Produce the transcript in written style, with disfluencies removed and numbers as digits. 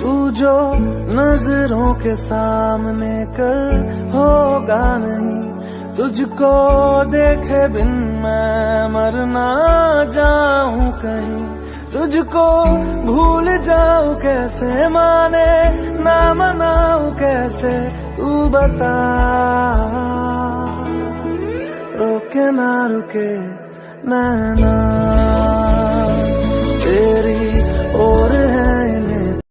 तू जो नजरों के सामने कल होगा नहीं, तुझको देखे बिन मैं मर ना जाऊं कहीं, तुझको भूल जाऊं कैसे, माने ना मनाऊं कैसे, तू बता। रोके ना रुके नैना तेरी ओर